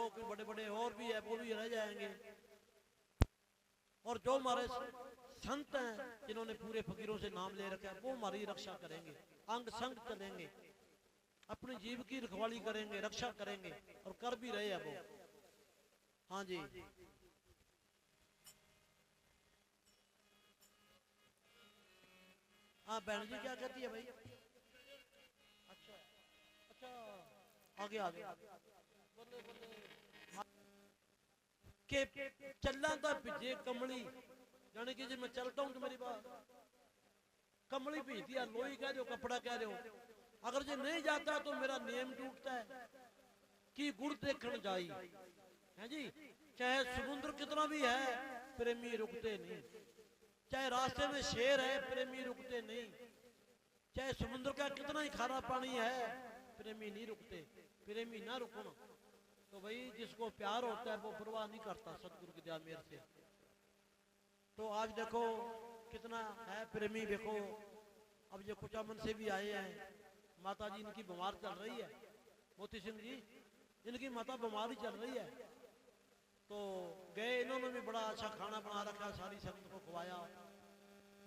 जो कोई बड़े बड़े और भी है वो भी रह जाएंगे। और जो हमारे संत हैं जिन्होंने पूरे फकीरों से नाम ले रखा है वो हमारी रक्षा करेंगे, अंग संग चलेंगे, अपनी जीव की रखवाली करेंगे, रक्षा करेंगे और कर भी रहे हैं वो। हाँ जी। हाँ बहन जी क्या कहती है भाई? अच्छा अच्छा आगे आगे के चलना तो भिजे कमली, यानी कि जब मैं चलता हूँ तो मेरी बात कमली भीजती है, लोही कह दो कपड़ा कह दो, अगर जो नहीं जाता तो मेरा नियम टूटता है कि गुड़ देखने जाई है जी। चाहे समुद्र कितना भी है प्रेमी रुकते नहीं, चाहे रास्ते में शेर है प्रेमी रुकते नहीं, चाहे समुद्र का कितना ही खारा पानी है प्रेमी नहीं रुकते। प्रेमी ना रुको ना तो भाई जिसको प्यार होता है वो परवाह नहीं करता सतगुरु की दया मेहर से। तो आज देखो कितना है प्रेमी। देखो अब ये कुचामन से भी आए हैं, माता जी इनकी बीमार चल रही है, मोती सिंह जी इनकी माता बीमार ही चल रही है। तो गए, इन्होंने भी बड़ा अच्छा खाना बना रखा, सारी संगत को खवाया।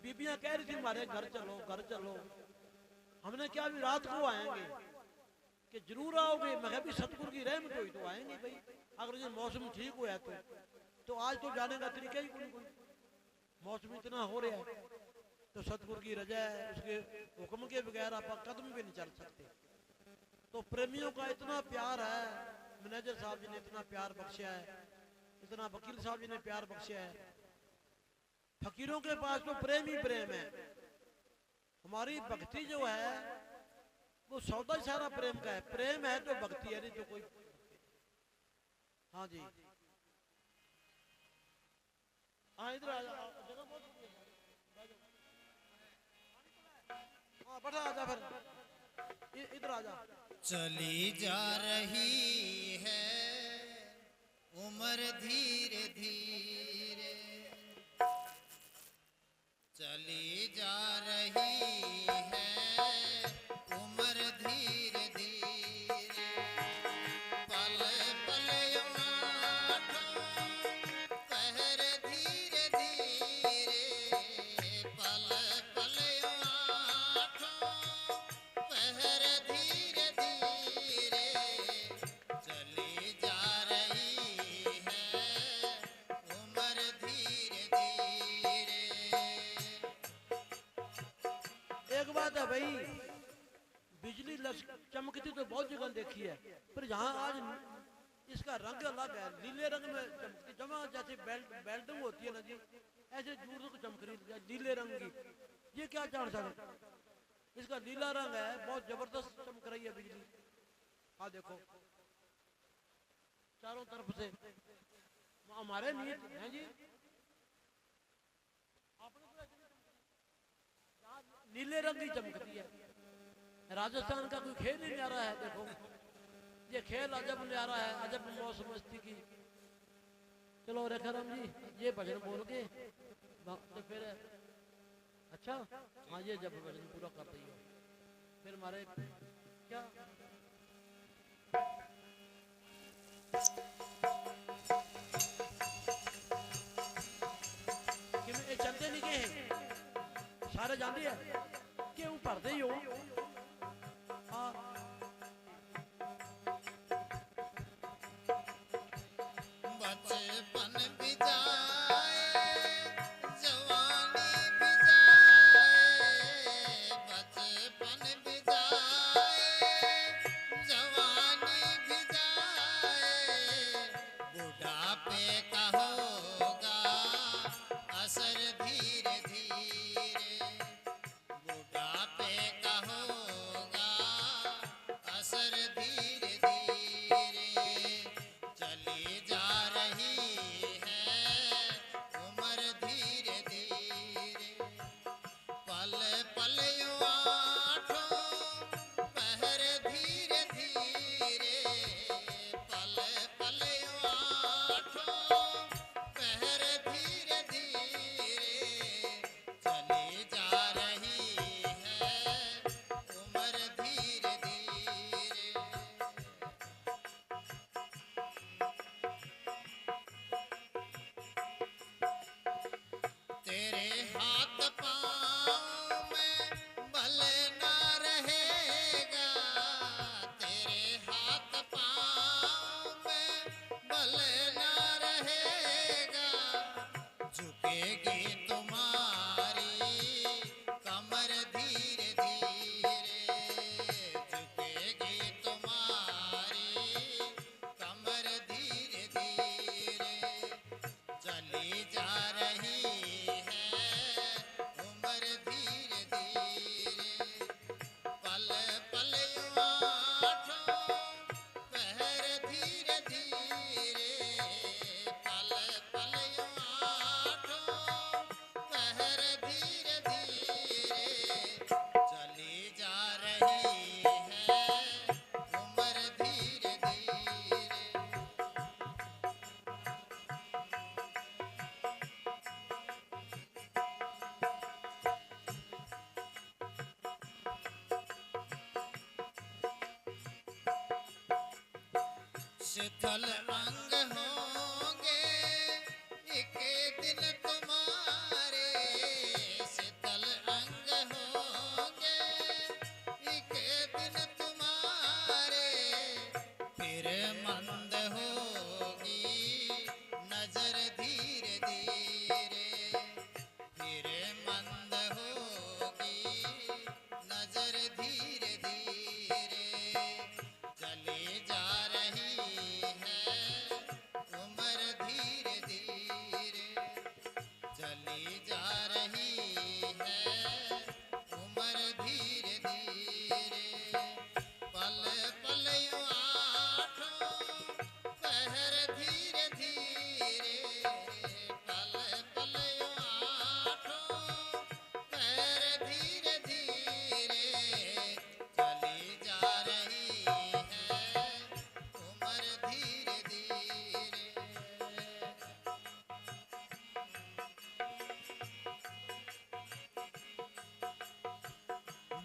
बीबियां कह रही थी हमारे घर चलो घर चलो, हमने क्या भी रात को आएंगे कि जरूर आओगे। मैं भी सतगुरु की रहमत हुई तो आएंगे भाई, अगर ये मौसम ठीक हुआ तो आज तो जाने का तरीका ही कोई, मौसम इतना हो रहा है तो सतगुरु की रजा है, उसके हुक्म के बगैर आप कदम भी नहीं चल सकते। तो प्रेमियों का इतना प्यार है, मैनेजर साहब जी ने इतना प्यार बख्शा है, इतना वकील साहब जी ने प्यार बख्शा है। फकीरों के पास तो प्रेम ही प्रेम है। हमारी भक्ति जो है वो सौदा ही सारा प्रेम का है, प्रेम है तो भक्ति है, नहीं तो कोई। हाँ जी हाँ इधर आ जाओ, जगह बहुत हाँ बैठा आ जा, फिर इधर आ जा। चली जा रही है उम्र धीरे धीरे, चली जा रही है उम्र धीरे धीरे, पल पल आठों पहर धीरे धीरे, पल पल आठों पहर धीरे धीरे, चली जा रही है उम्र धीरे धीरे। एक बात है भाई, बिजली चमकती तो बहुत जगह देखी है, पर यहाँ आज इसका रंग अलग है, नीले रंग में चमकती, जमा जैसे बेल्टिंग होती है ना जी, ऐसे दूर तक चमक रही है नीले रंग की। ये क्या चांस है? इसका नीला रंग है, बहुत जबरदस्त चमक रही है बिजली। हाँ देखो चारों तरफ से हमारे नीत हैं जी, नीले रंग की चमकती है। राजस्थान का कोई खेल ही न्यारा है। देखो ये खेल अजब न्यारा है, अजब मौसम मस्ती की। चलो रेखाराम जी ये भजन बोल के तो फिर अच्छा हाँ ये जब भजन पूरा कर रही हो फिर हमारे क्या कि चलते नहीं गए सारे जानते हैं क्यों भरते ही हो। हाँ बचपन भी जाए जवानी भी जाए, बचपन भी जाए जवानी भी जाए, बुढ़ापे का होगा असर धीरे धीरे, बुढ़ापे का होगा असर धीरे धीरे, चली जा रही है शिथिल अंग होंगे एक दिन तुम्हारे, शिथिल अंग होंगे एक दिन तुम्हारे, फिर मंद होगी नजर धीरे धीरे, फिर मंद होगी नजर धीरे धीरे, चली जा रही है उम्र धीरे धीरे, चली जा रही है उम्र धीरे धीरे, पल पल यूं आठों पहर धीरे धीरे, पल पल यूं आठों पहर धीरे धीरे, चली जा रही है उम्र धीरे धीरे।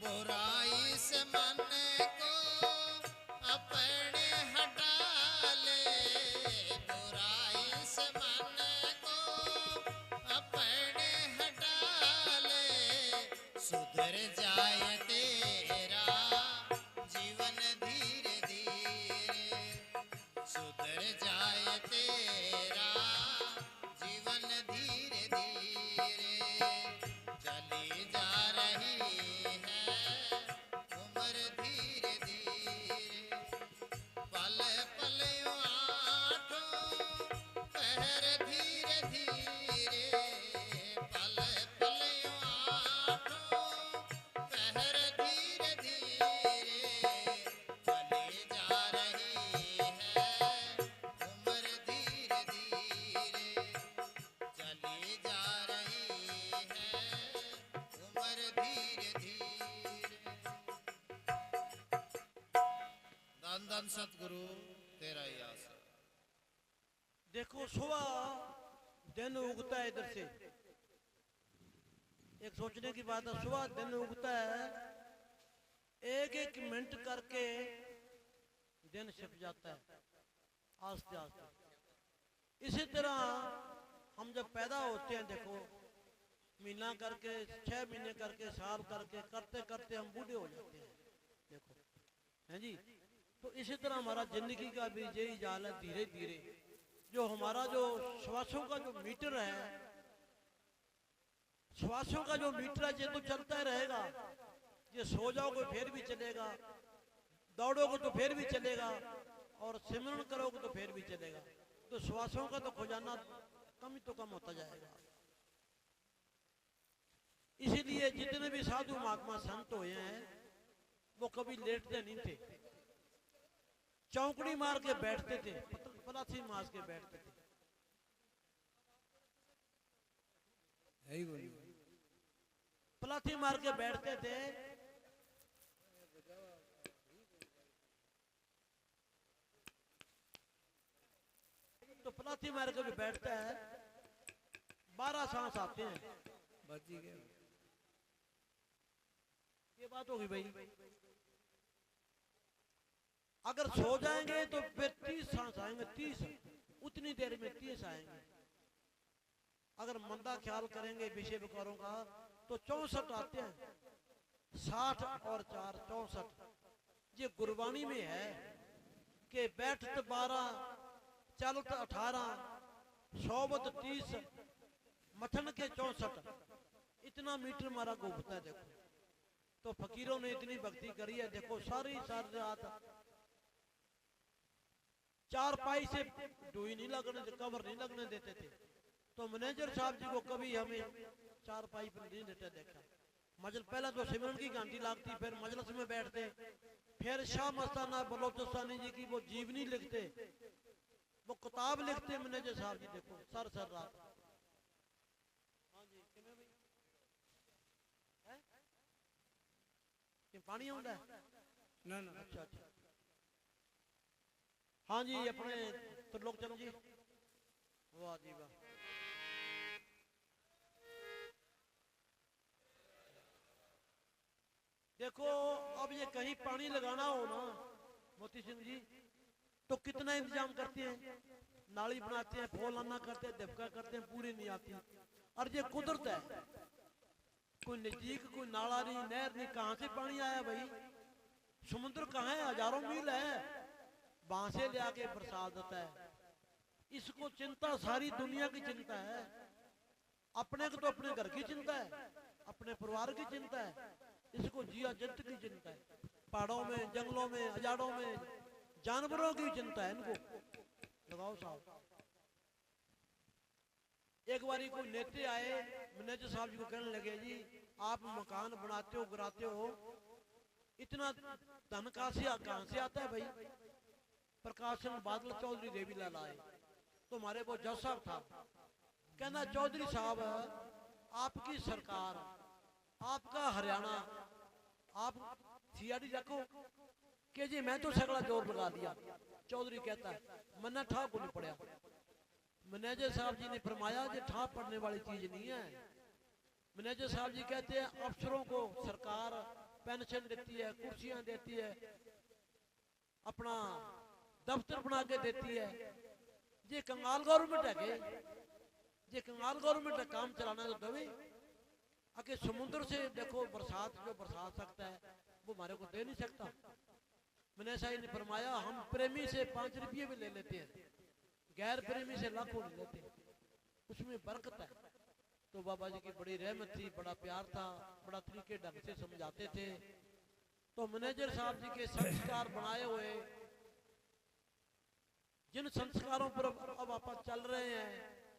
बुराई से मन को अपने हटा ले, बुराई से मन को अपने हटा ले, सुधर जाए तेरा जीवन धीरे धीरे, सुधर जाए तेरा जीवन धीरे धीरे, चली जा रही है उम्र धीरे धीरे, पल पल यूं आठों पहर धीरे धीरे, पल पल यूं आठों पहर धीरे धीरे, चली जा रही है उम्र धीरे धीरे, चली जा रही है उम्र धीरे धीरे। धन धन सतगुरु तेरा ही आसरा। देखो सुबह दिन उगता है इधर से, एक सोचने की बात है, सुबह दिन उगता है, एक एक मिनट करके दिन छिप जाता है आस्ते आस्ते। इसी तरह हम जब पैदा होते हैं, देखो महीना करके, 6 महीने करके, साल करके, करते करते हम बूढ़े हो जाते हैं, देखो हैं जी। तो इसी तरह हमारा जिंदगी का भी यही जाल है, धीरे धीरे जो हमारा जो श्वासों का जो मीटर है, श्वासों का जो मीटर है ये तो चलता ही रहेगा, ये सो जाओगे फिर भी चलेगा, दौड़ोगे तो फिर भी चलेगा, और सिमरन करोगे तो फिर भी चलेगा। तो श्वासों का तो खजाना कम ही तो कम होता जाएगा। इसीलिए जितने भी साधु महात्मा संत हुए हैं वो कभी लेटते नहीं थे, चौकड़ी मार के बैठते थे, पलाथी मार के बैठते थे। पलाथी मार के बैठते थे। तो पलाथी मार के भी बैठता है, 12 सांस आते हैं, ये बात होगी भाई। अगर सो जाएंगे तो फिर 30 सांस आएंगे, 30 उतनी देर में 30 आएंगे। अगर मंदा ख्याल करेंगे विषय विकारों का तो 64 आते हैं, 60 और 4 64। ये गुरबाणी में है कि बैठत 12, चलत 18, सोबत 30, मथन के 64, इतना मीटर हमारा घूमता है। देखो तो फकीरों ने इतनी भक्ति करी है, देखो सारी रात 4 पाई से डोई नहीं लगने, कवर नहीं लगने देते थे। तो मैनेजर साहब जी को कभी हमें 4 पाई पर नहीं लेटे देखा। मजल पहले तो सिमरन की घंटी लागती, फिर मजलिस में बैठते, फिर शाह मस्ताना बलोचिस्तानी जी की वो जीवनी लिखते, वो किताब लिखते मैनेजर साहब जी। देखो सर रात। हाँ जी किमें भाई है कि पानी आउंदा है ना ना। अच्छा अच्छा हाँ जी अपने त्रिलोकचंद जी, वाह जी वाह। देखो अब ये कहीं पानी लगाना हो ना मोती सिंह जी, तो कितना इंतजाम करते हैं, नाली बनाते हैं, फूल आना करते हैं, दबका करते हैं, पूरी नहीं आती। और ये कुदरत है, कोई नजदीक कोई नाला नहीं, नहर नहीं, कहां से पानी आया भाई? समुद्र कहाँ है? हजारों मील है, वहां से ले आके बरसात होता है। इसको चिंता सारी दुनिया की चिंता है। अपने को तो अपने घर की चिंता है, अपने परिवार की चिंता है, इसको जिया जंत की चिंता है, पहाड़ों में, जंगलों में, हजारों में जानवरों की चिंता है इनको। लगाओ साहब। एक बारी कोई नेता आए, मैनेजर साहब जी को कहने लगे, जी आप मकान बनाते हो, गिराते हो, इतना धन कहां से आता है भाई? प्रकाश चंद्र बादल चौधरी देवीलाल आए तो हमारे वो जज साहब था, कहना चौधरी साहब आपकी सरकार, आपका हरियाणा, आप सीआरडी रखो कि जी मैं तो सगला जोर लगा दिया। चौधरी कहता है मन्ना ठा को नहीं पड़ा। मैनेजर साहब जी ने फरमाया ये ठा पड़ने वाली चीज नहीं है। मैनेजर साहब जी कहते हैं अफसरों को सरकार पेंशन देती है, कुर्सियां देती है, अपना दफ्तर बना के देती है, ये कंगाल गवर्नमेंट है के? ये कंगाल गवर्नमेंट है, काम चलाना तो दवे। आगे समुद्र से देखो बरसात जो बरसात सकता है वो हमारे को दे नहीं सकता। मैंने साहब ने फरमाया हम प्रेमी से 5 रुपये भी ले लेते हैं, गैर प्रेमी से लाखों ले लेते हैं, उसमें बरकत है। तो बाबा जी की बड़ी रहमत थी, बड़ा प्यार था, बड़ा तरीके ढंग से समझाते थे। तो मैनेजर साहब जी के संस्कार बनाए हुए, जिन संस्कारों पर अब आप चल रहे हैं,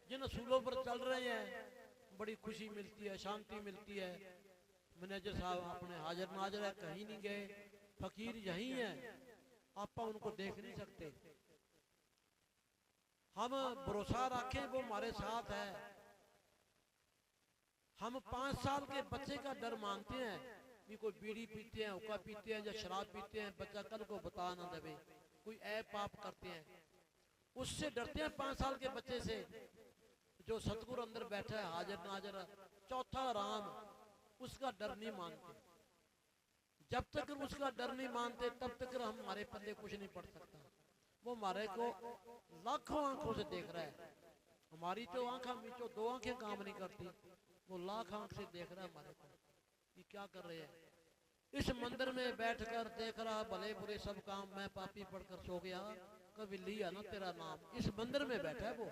जिन असूलों पर चल रहे हैं, बड़ी खुशी मिलती है, शांति मिलती है। मैनेजर साहब अपने हाजिर नाजिर है, कहीं नहीं गए, फकीर यही है, आप उनको देख नहीं सकते। हम भरोसा रखें वो हमारे साथ है। हम 5 साल के बच्चे का डर मानते हैं कि कोई बीड़ी पीते हैं, हुक्का पीते हैं या शराब पीते हैं, बच्चा कल को बता ना देवे, कोई ऐप पाप करते हैं, उससे डरते हैं 5 साल के बच्चे से। जो सतगुरु अंदर बैठा है हाजिर नाजिर, चौथा राम, उसका डर नहीं मानते। जब तक उसका डर नहीं मानते तब तक हमारे पल्ले कुछ नहीं पड़ सकता। वो हमारे को लाखों आंखों से देख रहा है, हमारी तो आंखों बीचों 2 आंखें काम नहीं करती, वो लाख आंख से देख रहा है हमारे को ये क्या कर रहे हैं। इस मंदिर में बैठकर देख रहा भले बुरे सब काम, मैं पापी पढ़कर सो गया, कभी लिया ना तेरा नाम। इस मंदिर में बैठा है वो,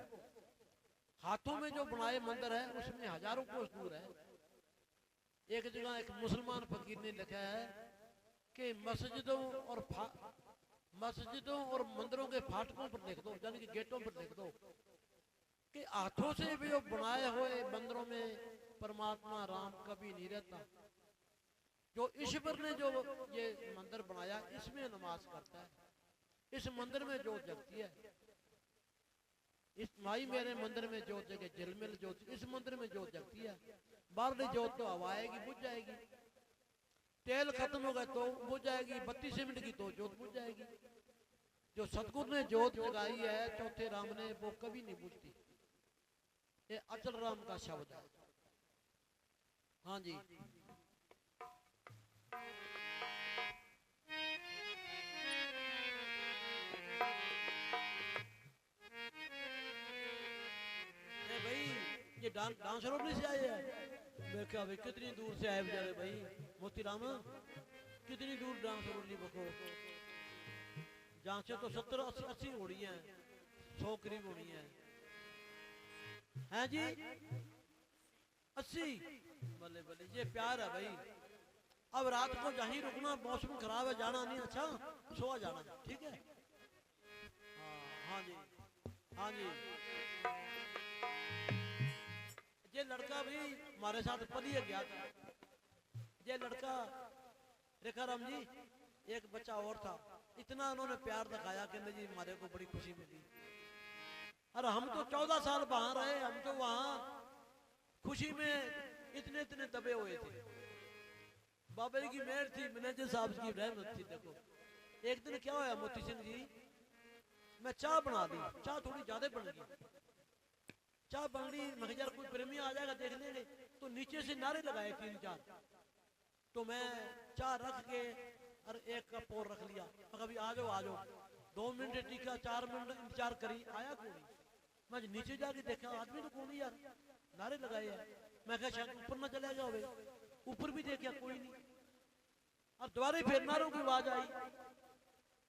हाथों में जो बनाए मंदिर है उसमें हजारों कोस दूर है। एक जगह एक मुसलमान फकीर ने लिखा है कि मस्जिदों और मंदिरों के फाटकों पर लिख दो, यानी कि गेटों पर लिख दो कि हाथों से भी जो बनाए हुए मंदिरों में परमात्मा राम कभी नहीं रहता। जो ईश्वर ने जो ये मंदिर बनाया इसमें नमाज करता है, इस मंदिर में जोत जगती है। इस माई मेरे मंदिर में जोत जगे, झिलमिल जोत इस मंदिर में जोत जगती है। बाहरली जोत तो हवा आएगी बुझ जाएगी, तेल खत्म होगा तो बुझ जाएगी, 32 मिनट की तो जोत बुझ जाएगी। जो सतगुरु ने जोत जगाई है चौथे राम ने, वो कभी नहीं बुझती। ये अचल राम का शब्द है। हाँ जी, ये डांस रोड से आए हैं। मैं क्या भाई कितनी दूर से आए बेचारे भाई, मोती राम कितनी दूर डांस रोड नहीं बको, जहाँ से तो 70-80 होनी है, 100 करीब होनी है जी, 80। बल्ले बल्ले, ये प्यार है भाई। अब रात को जहीं रुकना, मौसम खराब है, जाना नहीं, अच्छा सोआ जाना, ठीक है। हाँ जी, हाँ जी। ये लड़का भी हमारे साथ पलिए गया था। ये लड़का रेखा राम जी, एक बच्चा और था, इतना उन्होंने प्यार दिखाया कि जी हमारे को बड़ी खुशी मिली। अरे हम तो 14 साल वहां रहे, हम तो वहां खुशी में इतने इतने दबे हुए थे। बाबा जी की मेहर थी, मैनेजर साहब की रहमत थी। देखो एक दिन क्या हुआ मोती सिंह जी, मैं चाय बना दी, चाय थोड़ी ज्यादा बन गई, चाय बन गई, मैं यार कोई प्रेमी आ जाएगा देख लेंगे, तो नीचे से नारे लगाए 3-4, तो मैं चाय रख के और एक कप और रख लिया, अभी आ जाओ आ जाओ। 2 मिनट टीका, 4 मिनट इंतजार करी, आया कौन नहीं। मैं नीचे जाके देखा आदमी तो कौन नहीं यार, नारे लगाए हैं। मैं कहा शायद ऊपर ना चला गया होवे, ऊपर भी देखा कोई नहीं। और दोबारा फिर नारों की आवाज आई,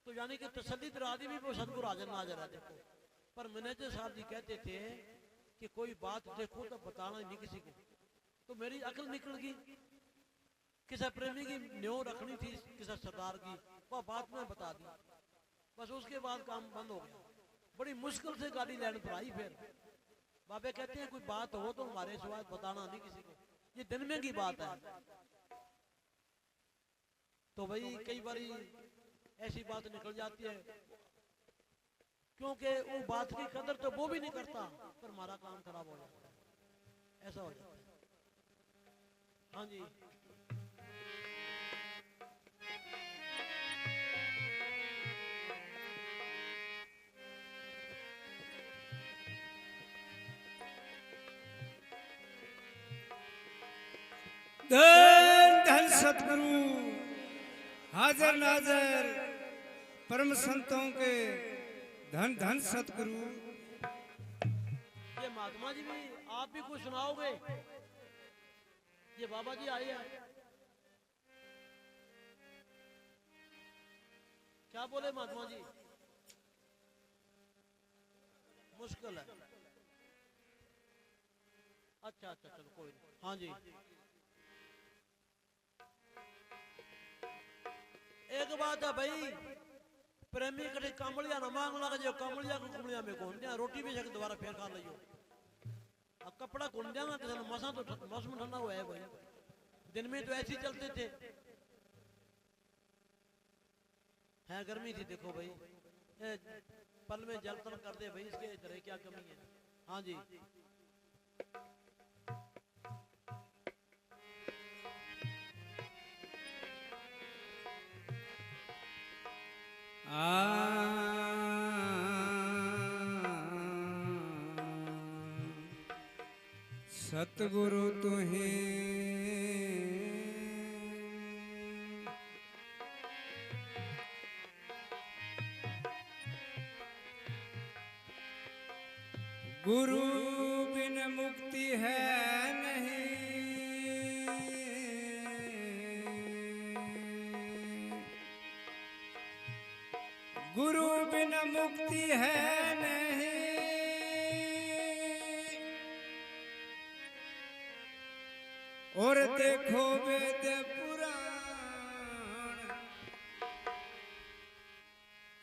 तो यानी कि तसल्ली दिला दी भी वो सदगुरु हाजिर नाजिर है। देखो, पर मैनेजर साहब जी कहते थे कि कोई बात देखो तो बताना नहीं किसी को। तो मेरी अकल निकल गई, किसी प्रेमी की न्यो रखनी थी किसी सरदार की, वह बात मैं बता दी, बस उसके बाद काम बंद हो गया। बड़ी मुश्किल से गाड़ी लैंड पर आई। फिर बाबे कहते हैं कोई बात हो तो हमारे सिवाय बताना नहीं किसी को, ये दिन में की बात है। तो भाई कई बारी ऐसी बात निकल जाती है, क्योंकि वो बात की कदर तो वो भी नहीं करता, पर हमारा काम खराब हो जाता है, ऐसा हो जाता है। हाँ जी, धन धन सतगुरु हाजिर नाजिर परम संतों के धन धन सतगुरु। ये महात्मा जी भी, आप भी कुछ सुनाओगे? ये बाबा जी आए हैं, क्या बोले महात्मा जी? मुश्किल है। अच्छा अच्छा, चलो कोई नहीं। हाँ जी, एक बात है भाई, प्रेमी कटे कामड़िया न मांग लगा, जो कामड़िया को कुमड़िया में कौन दिया, रोटी भी शक दोबारा फिर खा लियो। अब कपड़ा कौन दिया, किसी ने मौसम तो मौसम ठंडा हुआ है भाई, दिन में तो ऐसे ही चलते थे, है गर्मी थी। देखो भाई पल में जल तल कर दे भाई, इसके तरह क्या कमी है। हाँ जी, सतगुरु तुही गुरु बिन मुक्ति है नहीं, गुरु बिन मुक्ति है नहीं, और देखो वेद पुराण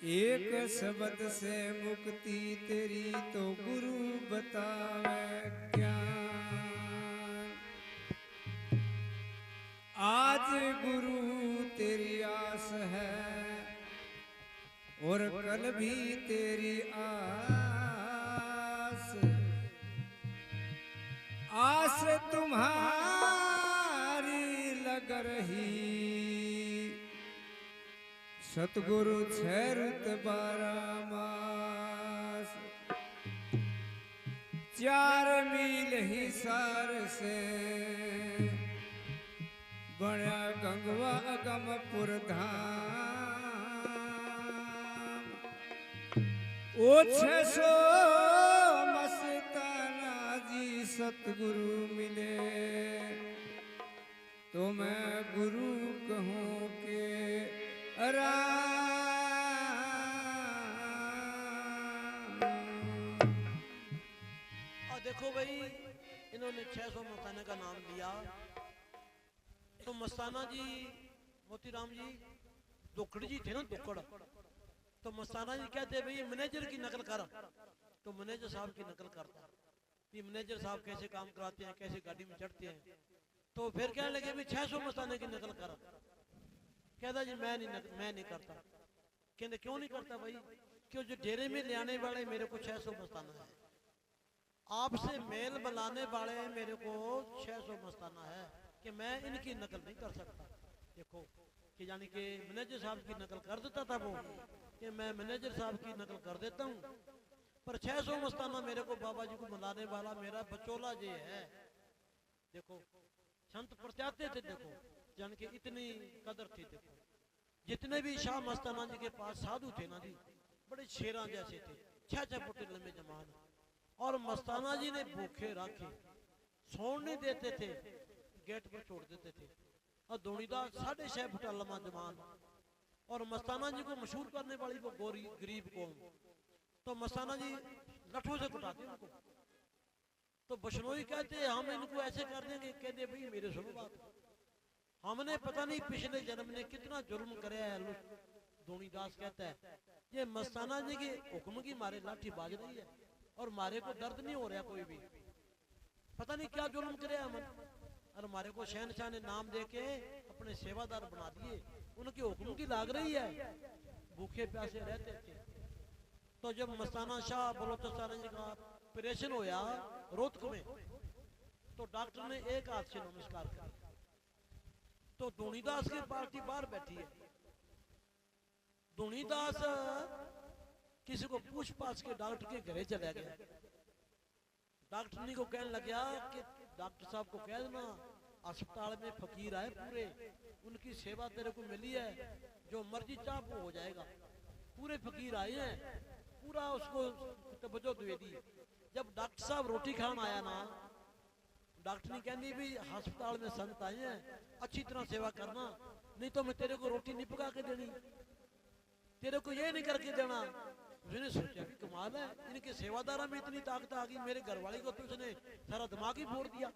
एक शब्द से मुक्ति तेरी तो गुरु बतावे ज्ञान। आज गुरु तेरी आस है और कल भी तेरी आस, आस तुम्हारी लग रही। सतगुरु 6 रुत 12 मास, 4 मील हिसार से बड़ा गंगवा अगमपुर धाम। ओ 600 मस्ताना जी सतगुरु मिले, तो मैं गुरु कहूँ के और देखो भाई इन्होंने 600 मस्ताना का नाम लिया, तो मस्ताना जी मोतीराम जी दुखड़ जी थे ना, दुखड़, तो मस्ताना जी कहते भाई मैनेजर की नकल कर, तो मैनेजर साहब की नकल करता कि मैनेजर साहब कैसे काम कराते हैं, कैसे गाड़ी में चढ़ते हैं। तो फिर कहने लगे भाई 600 मस्ताने की नकल कर। कहता जी मैं नहीं करता। कहते क्यों नहीं करता भाई? क्यों जो डेरे में ले आने वाले मेरे को 600 मस्ताना है, आपसे मेल बनाने वाले मेरे को 600 मस्ताना है, कि मैं इनकी नकल नहीं कर सकता। देखो कि यानी कि मैनेजर साहब की नकल कर देता था वो, कि मैं मैनेजर साहब की नकल कर देता हूँ, पर 600 मस्ताना मेरे को बाबा जी को बनाने वाला मेरा बचोला जी है। देखो संत प्रत्याते थे, देखो यानी कि इतनी कदर थी। देखो जितने भी शाह मस्ताना जी के पास साधु थे ना जी, बड़े शेरां जैसे थे, 6-6 फुट लंबे जमान। और मस्ताना जी ने भूखे रखे, सौन नहीं देते थे, गेट पर छोड़ देते थे। और धोनीदास 6.5 फुट लंबा जमान। और मस्ताना जी को मशहूर करने वाली वो गोरी गरीब कौम, तो मस्ताना जी लठों से कुटाते उनको। तो बशनोई कहते हम इनको ऐसे कर देंगे, कहते भाई मेरे सुनो बात, हमने पता नहीं पिछले जन्म ने कितना जुल्म कराया है। धोनीदास कहता है ये मस्ताना जी के हुक्म की मारे लाठी बाज रही है और मारे को दर्द नहीं हो रहा कोई भी, पता नहीं क्या जुल्म कराया हमने। और हमारे को शहनशाह ने नाम देके अपने सेवादार बना दिए, उनके हुक्म की लाग रही है, भूखे प्यासे रहते थे। तो जब मस्ताना शाह बलोचिस्तान जी का ऑपरेशन होया रोहतक में, तो डॉक्टर ने एक हाथ से नमस्कार किया। तो धोनीदास की पार्टी बाहर बैठी है, धोनीदास किसी को पूछ पाछ के डॉक्टर के घरे चला गया। डॉक्टरनी को कहने लगा कि डॉक्टर साहब को कह देना अस्पताल में फकीर आए पूरे, उनकी सेवा तेरे को मिली है, जो मर्जी चाह वो हो जाएगा। पूरे फकीर आए हैं, पूरा उसको तवज्जो दे दी। जब डॉक्टर साहब रोटी खान आया ना, डॉक्टर ने कहनी भी अस्पताल में संत आए हैं, अच्छी तरह सेवा करना, नहीं तो मैं तेरे को रोटी नहीं पका के देनी, तेरे को ये नहीं करके देना। उसने सोचा कि कमाल है, इनके सेवादारा में इतनी ताकत आ गई, मेरे घर वाले को तो उसने सारा दिमाग ही फोड़ दिया।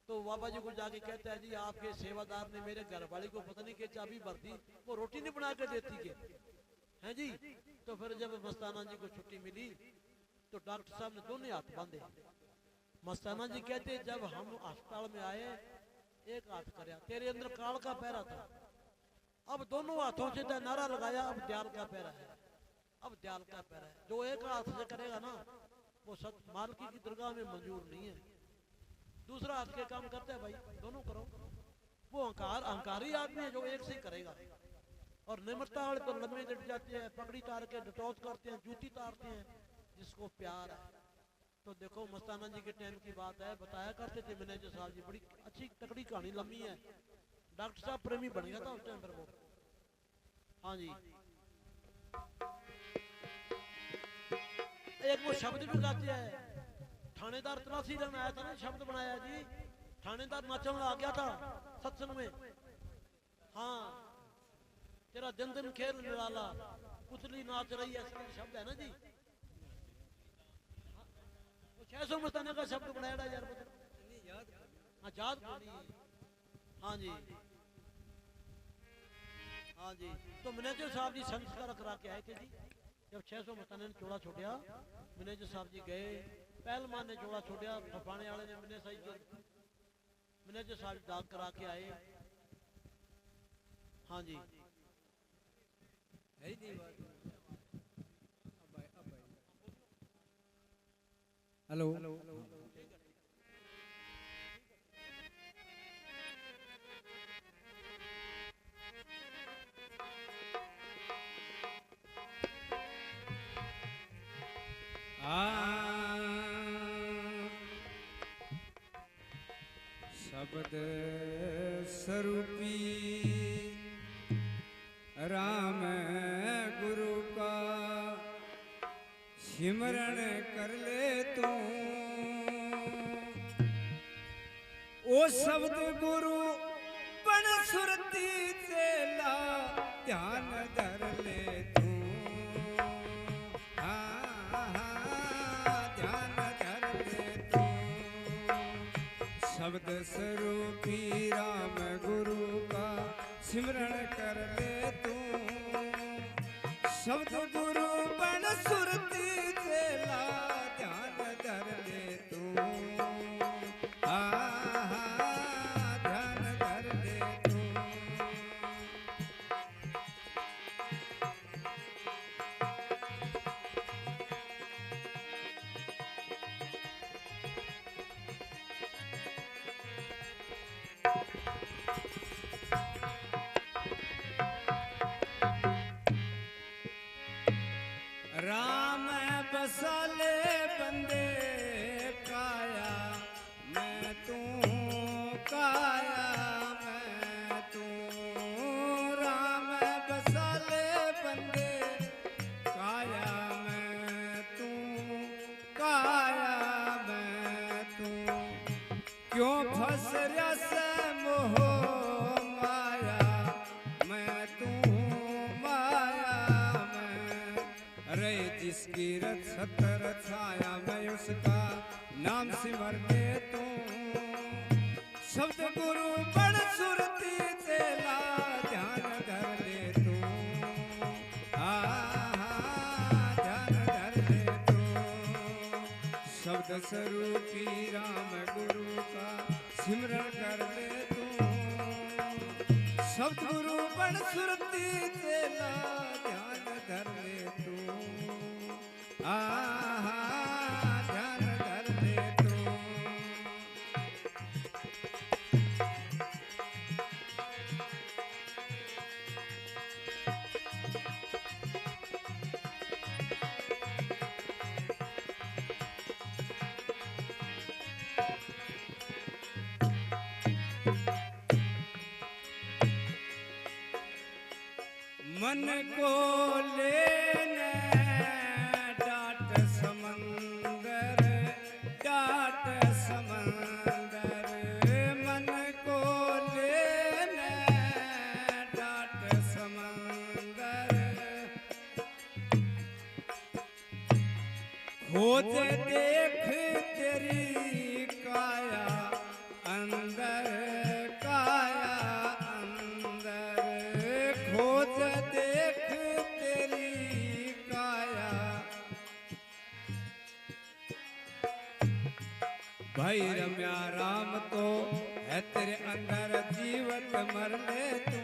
तो बाबा जी को जाके कहता है जी आपके सेवादार ने मेरे घर वाले को पता नहीं क्या चाबी भर दी, वो रोटी नहीं बना के देती के है जी। तो फिर जब मस्ताना जी को छुट्टी मिली तो डॉक्टर साहब ने दोनों हाथ बांधे। मस्ताना जी कहते जब हम अस्पताल में आए एक हाथ करया, तेरे अंदर काल का पैरा था, अब दोनों हाथों से नारा लगाया अब दयाल का पैरा है, अब दयाल का पैरा है। जो एक हाथ से करेगा ना वो सत मालकी की दरगाह में मंजूर नहीं है। दूसरा हाथ के काम करते हैं भाई, दोनों करो। वो अहंकारी आदमी है जो एक से करेगा। और निम्रता वाले तो लम्बे डट जाते हैं, पगड़ी तार के डटौत करते हैं, जूती तारते हैं, जिसको प्यार है। तो देखो मस्ताना जी के टाइम की बात है, बताया करते थे मैनेजर साहब जी, बड़ी अच्छी तकड़ी कहानी लंबी है। डॉक्टर साहब प्रेमी बन गया था उस टाइम पर वो। हाँ जी, एक वो शब्द भी गाते हैं, थानेदार तलाशी लेने आया था ना, शब्द बनाया जी, थानेदार नाचन आ गया था सत्संग में। हाँ, तेरा दिन दिन खेल निराला, पुतली नाच रही है, ऐसा शब्द है ना जी। 600 मस्ताना का शब्द बनाया यार, हाँ याद करी। हाँ जी, हाँ जी। तो मैनेजर साहब जी संस्कार करा के आए थे जी। जब 600 मस्ताने ने चोड़ा छोड़िया, मैनेजर साहब जी गए, पहलवान ने चोड़ा छोड़िया, फपाने वाले ने मैनेजर साहब दाग करा के आए। हाँ जी, हेलो शब्द स्वरूपी राम गुरु का सिमरण कर ले तू, ओ शब्द गुरु बन सुरती तेला ध्यान धर ले तू। ध्यान धर ले तू, शब्द स्वरूपी राम गुरु का सिमरण कर ले तू, शब्द गुरु बन सुरती तेला ध्यान धर ले तू। ध्यान धर ले तू। राम बसाले बंदे काया मैं तू, काया मैं तू। राम बसाले बंदे काया हसर्या से मोह माया मैं तू माया मैं रे जिसकी रथ सतर छाया मैं उसका नाम सिमरते तू शब्द गुरु बड़ सुरती तेला ध्यान धर ले तू ध्यान धर ले तू शब्द स्वरूपी राम गुरु का सिमरण कर ले तू शब्द गुरु बड़ सुरती तेला ध्यान धर ले तू ध्यान धर ले तू मन को लेने डाट समंदर मन को लेने डाट समंदर खोज देख तेरी काया अंदर खोज देख तेरी काया भाई रम्या राम तो है तेरे अंदर जीवत मर ले तू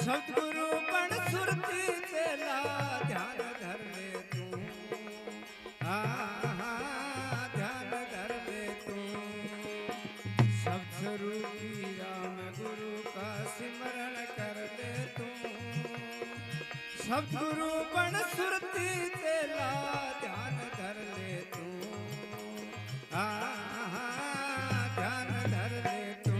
सतगुरु बण सुरती तेला ध्यान धर ले तू ध्यान धर ले तू सब स्वरूपी राम गुरु का सिमरण कर ले तू सतगुरु बण सुरती तेला ध्यान धर ले तू ध्यान धर ले तू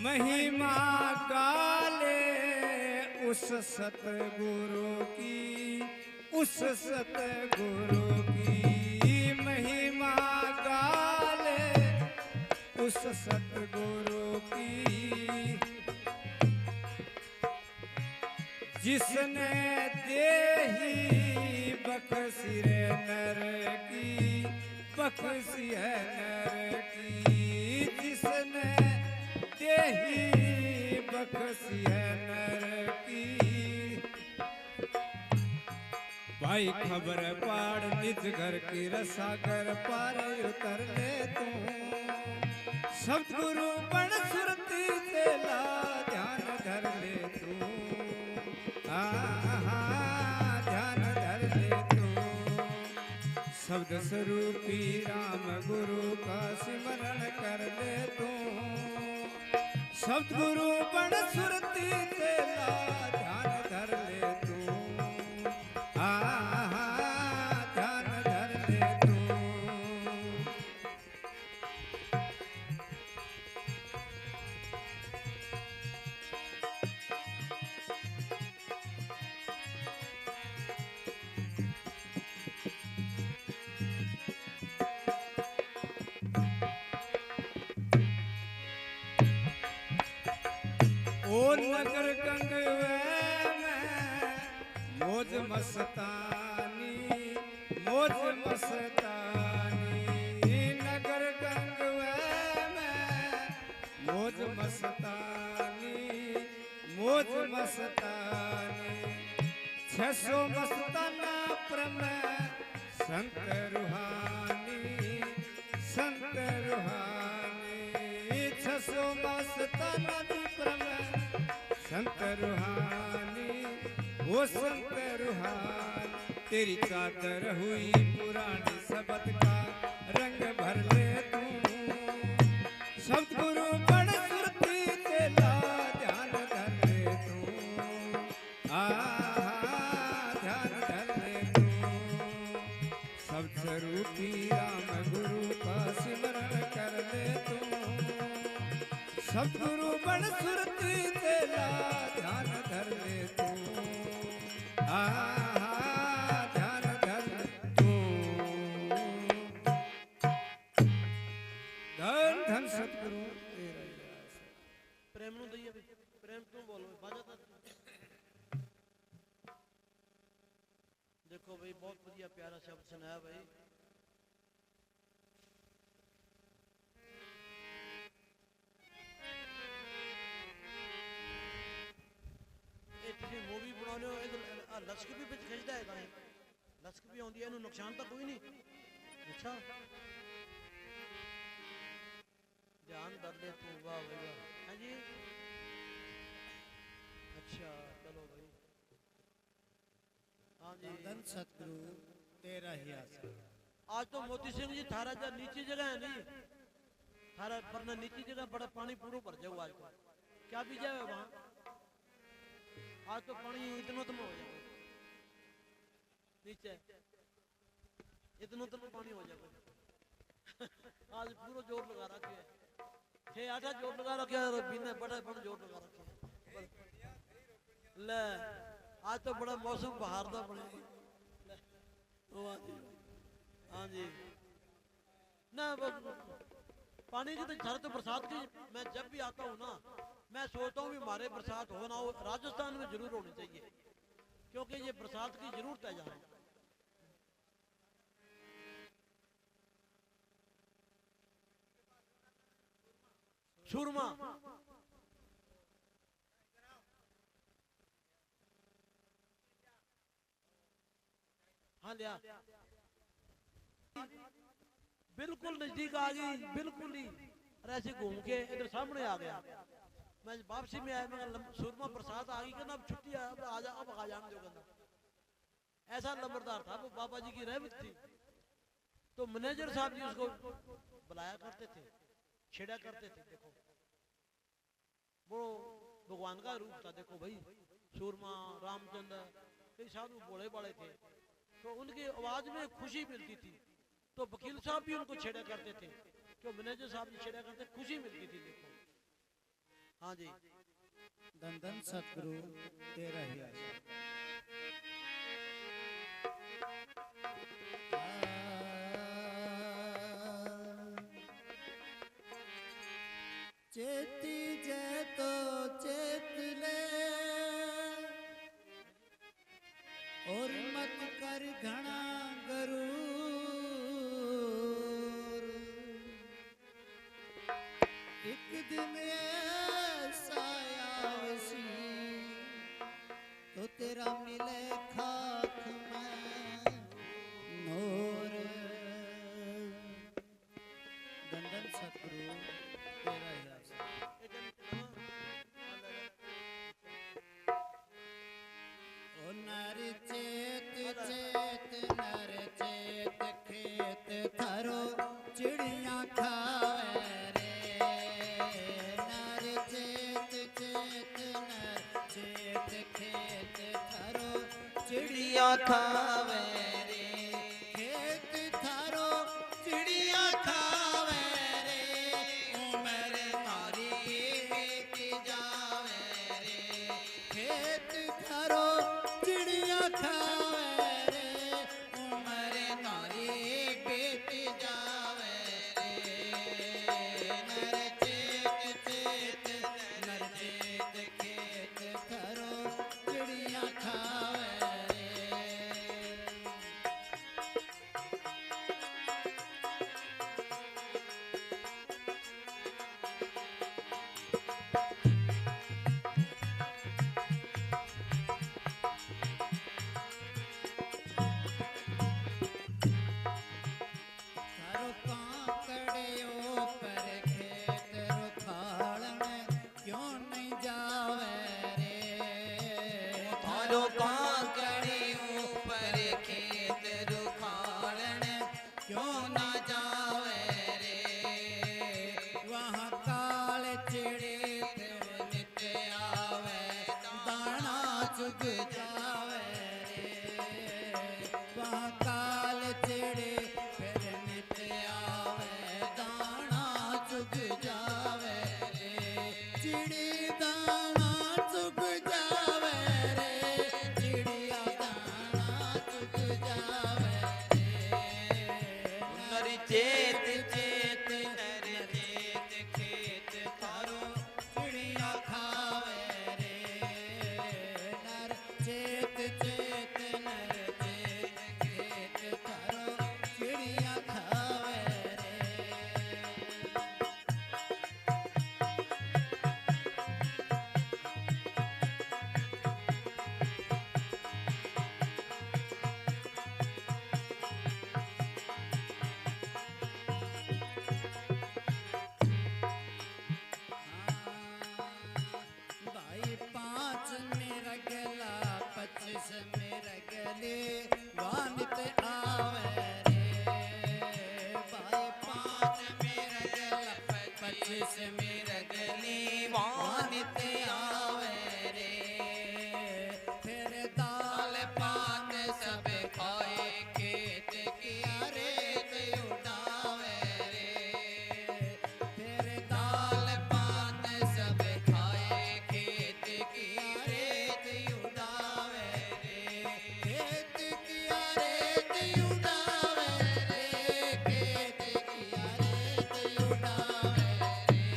महिमा गाले उस सतगुरु की महिमा गाले उस सतगुरु की जिसने देही बख्शी रे नर की बख्शी है नर की जिसने देही बख्शी है नर की भाई खबर पाड़ निज घर की रसागर पार उतर ले तू सतगुरु बण सुरती तेला ध्यान धर ले तू ध्यान धर ले तू शब्द स्वरूपी राम गुरु का सिमरण कर ले तू सतगुरु बण सुरती तेला ध्यान धर ले तू ध्यान धर ले तू ओ नगर गंगवे में मौज मस्तानी नगर गंगवे में मौज मस्तानी 600 मस्ताना प्रम संत रूहानी 600 मस्ताना प्रम संत रूहानी वो संत रूहानी तेरी चादर हुई पुरानी शब्द का रंग भर ले तू सतगुरु बण सुरती तेला ध्यान धर ले तू ध्यान धर ले तू सतगुरु बन सुरती तेरा ध्यान धर ले तू ध्यान धर तू धन धन सतगुरु तेरा प्रेम नु दईए भी प्रेम तू बोलो बाजा तो देखो भाई बहुत बढ़िया प्यारा शब्द सुनाया भाई मूवी बनाने लश्क भी बिच खिंचता है गाने लश्क भी आती है नुकसान तो कोई नहीं अच्छा ध्यान कर ले तू वाह भैया हाँ जी अच्छा चलो भाई हाँ जी धन सतगुरु तेरा ही आसन आज तो मोती सिंह जी थारा जा नीची जगह है नहीं थारा वरना नीची जगह बड़ा पानी पूरा भर जाओ आज को क्या भी जाए वहां आज तो पानी इतना हो जाए नीचे इतना पानी हो जाएगा आज पूरा जोर लगा रखे है 6-8 जोर लगा रखे है बीने बड़ा जोर लगा रखे है ले आज तो बड़ा मौसम बाहर का बने हाँ जी ना पानी की तो झर तो बरसात की मैं जब भी आता हूँ ना मैं सोचता हूँ भी हमारे बरसात हो ना हो राजस्थान में जरूर होनी चाहिए क्योंकि ये बरसात की जरूरत है यहाँ सुरमा हाँ लिया बिल्कुल नजदीक आ गई बिल्कुल ही और ऐसे घूम के इधर सामने आ गया मैं वापसी में आया मैं सुरमा बरसात आ गई कहना अब छुट्टी है अब आ जाने दो कहना ऐसा नंबरदार था वो बाबा जी की रहमत थी तो मैनेजर साहब जी उसको बुलाया करते थे छेड़ा करते थे देखो वो भगवान का रूप था देखो भाई सूरमा रामचंद्र कई साधु बोले बड़े थे तो उनकी आवाज में खुशी मिलती थी तो वकील साहब भी उनको छेड़ा करते थे क्यों मैनेजर साहब भी छेड़ा करते खुशी मिलती थी देखो हाँ जी धन धन सतगुरु तेरा ही आसन चेती जय तो चेत ले और मत कर घना गरूर एक दिन ऐसा आवसी तो तेरा मिले खाक में नूर धन धन सतगुरु तेरा ही आसन ओ नर चेत चेत नर चेत खेत थरो चिड़िया खावे रे नर चेत चेत नर चेत खेत थरो चिड़िया खावे रे खेत थरो चिड़िया खावे रे उमर मारी बीत जावे रे खेत थरो चिड़िया खावे रे उमर नारी बीत जावे रे नर चेत चेत नर चेत खेत थरो चिड़िया खावे रे थारो कांकड़ियों पर खेत रुखाड़न क्यों नहीं जावे रे थारो कांकड़ियों पर खेत रुखाड़न क्यों ना जावे रे वहाँ काल चिड़े फिर नित आवे दाना चुग जावे रे वहाँ काल चिड़े फिर नित आवे दाना चुग जावे रे मेरा गला 25 मेरा गले वानित आवे रे भाई 5 मेरा गला 25 मेरा गले वानित आवे रे फिर दाल पान सब खाए खेत किया रेत उड़ावे रे फिर दाल पान सब खाए खेत किया रेत उड़ावे रे खेत किया रेत उड़ावे रे खेत किया रेत उड़ावे रे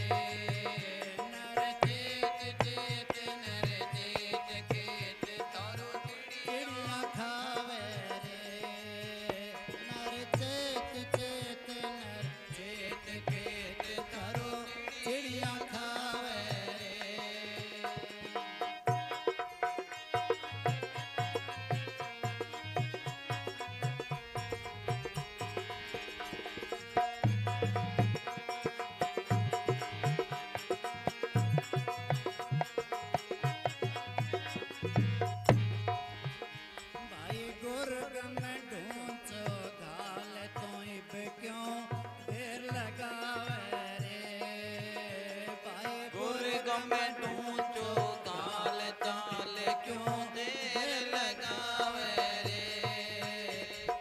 नर चेत चेत नर चेत खेत तारो चिड़िया खावे रे नर चेत चेत नर चेत खेत तारो चिड़िया खावे भाई गुर्ग में ढूंढो घाल तो इब क्यों देर लगावे रे भाई गुर्ग में ढूंढो घाल चाल क्यों देर लगावे रे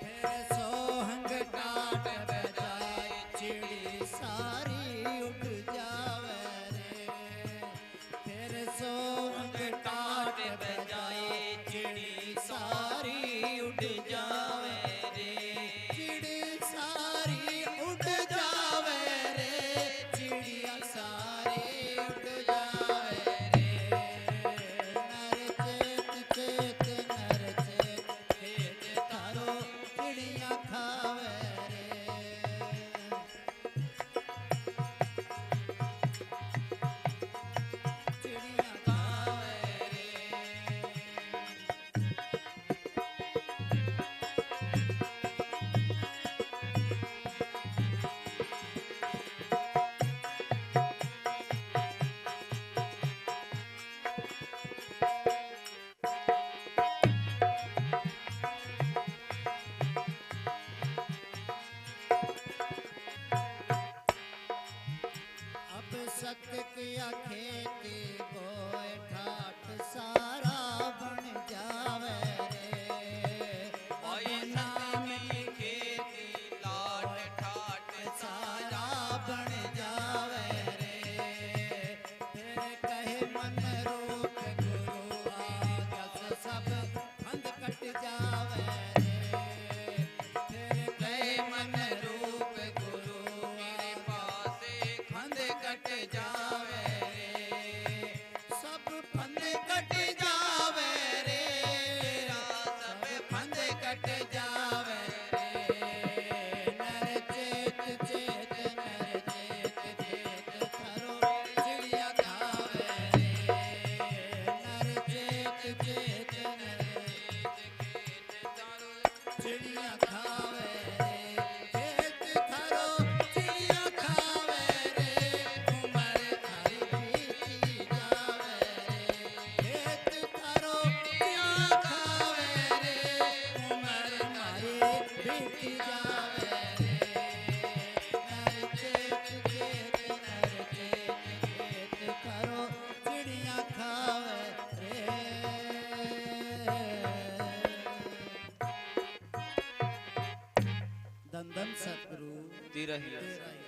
फिर सोहंग टाट बजाए चिड़ी सारी उठ जावे रे फिर सोहंग टाट बजाए चिड़ी सारी उड़ जावे रे चिड़ी सारी उड़ जावे रे चिड़िया सारी उड़ जावे रे नर चेत चेत नर चेत खेत तारो चिड़िया खावे रे चिड़िया खावे रे अब सत्य किया खेती गोए ठाट सारा बन जावे रे भाई नाम की खेती लाट ठाट सारा बन जावे रे फिर कहे मन रूप गुरु आगस सब फंद कट जावे रे फिर कहे मन रूप गुरु मेरे पासे फंद कट जावे रे सब फंद कट जावे रे सब फंद कट जावे रे नर चेत चेत नर चेत खेत थारो चिड़िया खावे रे नर चेत चेत नर चेत खेत तारो चिड़िया खावे रे खेत थारो चिड़िया खावे रे उमर थारी बीती जावे रे खेत थारो चिड़िया खावे रे उमर मारी बीती जावे रे नर चेत चेत नर चेत खेत थारो चिड़िया खावे रे धन धन सतगुरु तेरा ही तेरा ही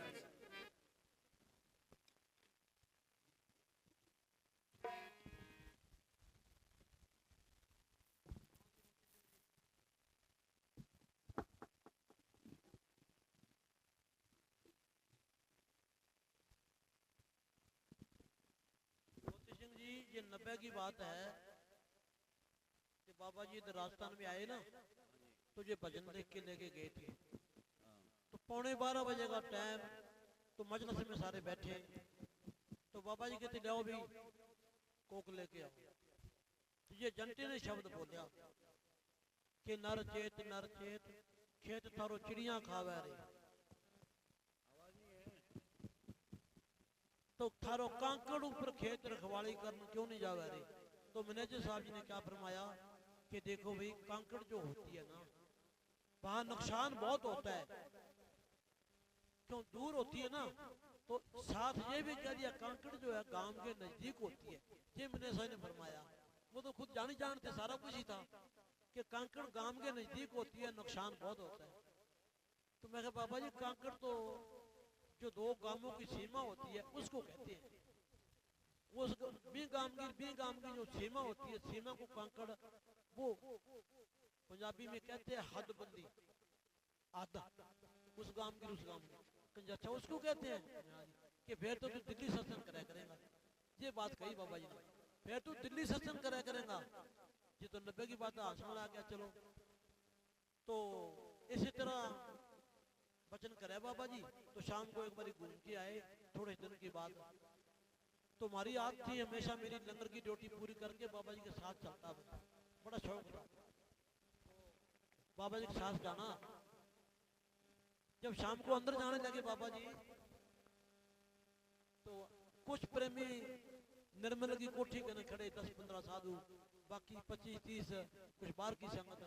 मोती सिंह जी ये 90 की बात है कि बाबा जी इधर राजस्थान में आए ना तो ये भजन लिख के लेके गए थे तो 11:15 का टाइम तो मजलिस में सारे बैठे तो बाबा जी कहते जाओ भी कोक लेके आओ तो ये जंटे ने शब्द बोलिया कि नर चेत खेत थारो चिड़िया खावे रे तो थारो कांकड़ ऊपर खेत रखवाली करन क्यों नहीं जावे रे तो मैनेजर साहब जी ने क्या फरमाया कि देखो भाई कांकड़ जो होती है ना वहां नुकसान बहुत होता है, क्यों दूर होती है ना। तो साथ ये भी कह दिया कांकड़ जो है गांव के नजदीक होती है। ये मैनेजर साहब ने फरमाया, वो तो खुद जानी जानते सारा कुछ ही था कि कांकड़ गांव के नजदीक होती है, नुकसान बहुत होता है। तो मैं कहा बाबा जी कांकड़ तो जो दो गांवों की सीमा होती है उसको कहते हैं, वो बी गांव की जो सीमा होती है, सीमा को कांकड़ वो पंजाबी में कहते हैं हदबंदी, आधा उस गांव की उस गांव की, अच्छा उसको कहते हैं कि फिर तो तू दिल्ली सत्संग करा करेगा। ये बात कही बाबा जी ने, फिर तू दिल्ली सत्संग करा करेगा। ये तो 90 की बात आसान आ गया। चलो तो इसी तरह वचन करे बाबा जी। तो शाम को एक बार घूम के आए थोड़े दिन के बाद। तो हमारी आदत थी हमेशा मेरी लंगर की ड्यूटी पूरी करके बाबा जी के साथ चलता था, बड़ा शौक था बाबा जी के साथ जाना। जब शाम को अंदर जाने लगे बाबा जी तो कुछ प्रेमी निर्मल की कोठी के खड़े 10-15 साधु, बाकी 25-30 कुछ बाहर की संगत,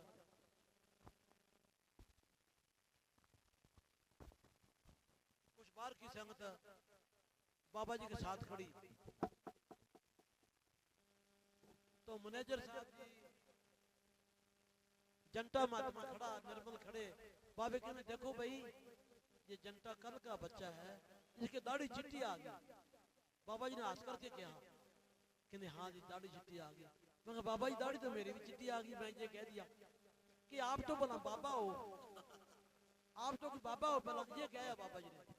कुछ बाहर की संगत बाबा जी के साथ खड़ी। तो मैनेजर साहब जी, जनता महात्मा खड़ा, निर्मल खड़े, बाबे कहने देखो भाई ये जनता कल का बच्चा है, इसकी दाढ़ी चिट्टी आ गई। बाबा जी ने हंस करके कहा कि हाँ जी दाढ़ी चिट्टी आ गई। मैं कहा बाबा जी दाढ़ी तो मेरी भी चिट्टी आ गई। मैं ये कह दिया कि आप तो भला बाबा हो, आप तो बाबा हो, भला ये क्या है बाबा जी ने।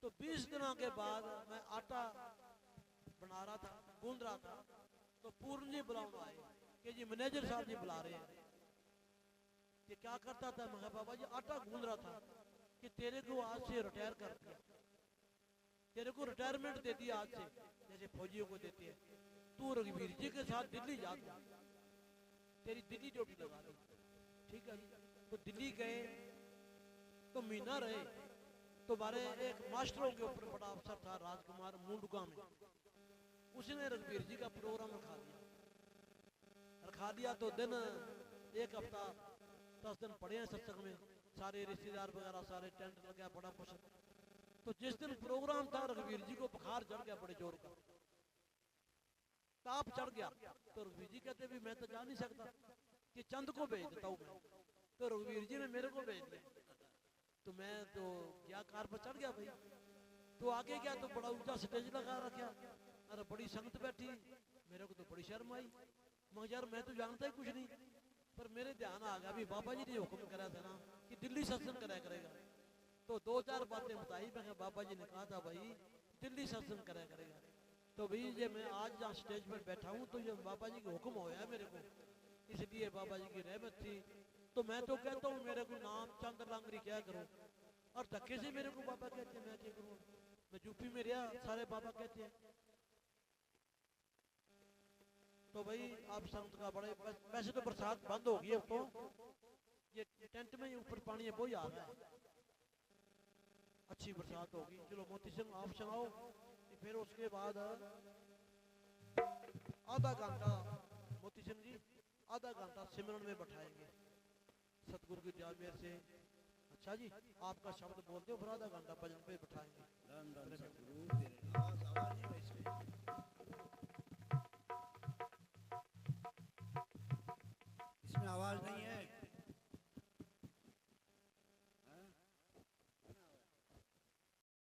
तो 20 दिनों के बाद मैं आटा बना रहा था, गूंद रहा था, तो पूर्ण जी बुलाने आए कि जी मैनेजर साहब जी बुला रहे हैं। कि क्या करता था? मैं बाबा जी आटा गूंद रहा था कि तेरे को आज से रिटायर कर दिया, तेरे को रिटायरमेंट दे दिया आज से, जैसे फौजियों को देते हैं। तू रघुवीर जी के साथ दिल्ली जा, तेरी दिल्ली ड्यूटी लगा दी। ठीक है जी। तो दिल्ली गए तो महीना रहे। तो हमारे एक मास्टरों के ऊपर बड़ा अफसर था राजकुमार मुंडका में, उसने रघुवीर जी का प्रोग्राम रखा दिया। तो दिन एक हफ्ता 10 दिन पड़े हैं सत्संग में, सारे रिश्तेदार वगैरह सारे टेंट लग गया, बड़ा कुछ। तो जिस दिन प्रोग्राम था रघुवीर जी को बुखार चढ़ गया, बड़े जोर का ताप चढ़ गया। तो रघुवीर जी कहते भी मैं तो जा नहीं सकता कि चंद को भेज देता हूँ मैं। तो रघुवीर जी ने मेरे को भेज दिया। तो मैं तो क्या कार पर चढ़ गया भाई। तो आगे गया तो बड़ा ऊंचा स्टेज लगा रखा, अरे बड़ी संगत बैठी, मेरे को तो बड़ी शर्म आई। मगर यार मैं तो जानता ही कुछ नहीं, पर मेरे ध्यान आ गया भी बाबा जी ने हुक्म करा था ना कि दिल्ली सत्संग करा करेगा। तो 2-4 बातें बताई। मैं बाबा जी ने कहा था भाई दिल्ली सत्संग करा करेगा। तो भाई ये मैं आज जहाँ स्टेज पर बैठा हूँ तो ये बाबा जी का हुक्म होया है मेरे को, इसलिए बाबा जी की रहमत थी। तो मैं तो कहता हूँ मेरे को नाम चंद लांगरी क्या करूँ, और धक्के से मेरे को बाबा कहते हैं, मैं क्या करूँ। मैं यूपी में रहा, सारे बाबा कहते हैं। तो भाई आप संत का बड़े, वैसे तो बरसात बंद हो गई है, तो ये टेंट में ऊपर पानी है वो ही आ रहा है, अच्छी बरसात होगी। चलो मोती सिंह आप सुनाओ, फिर उसके बाद आधा घंटा मोती सिंह जी आधा घंटा सिमरन में बैठाएंगे सतगुरु की दया मेहर से। अच्छा जी आपका शब्द बोलते हो, फिर आधा घंटा भजन पे बैठाएंगे। धन धन सतगुरु तेरे आवाज नहीं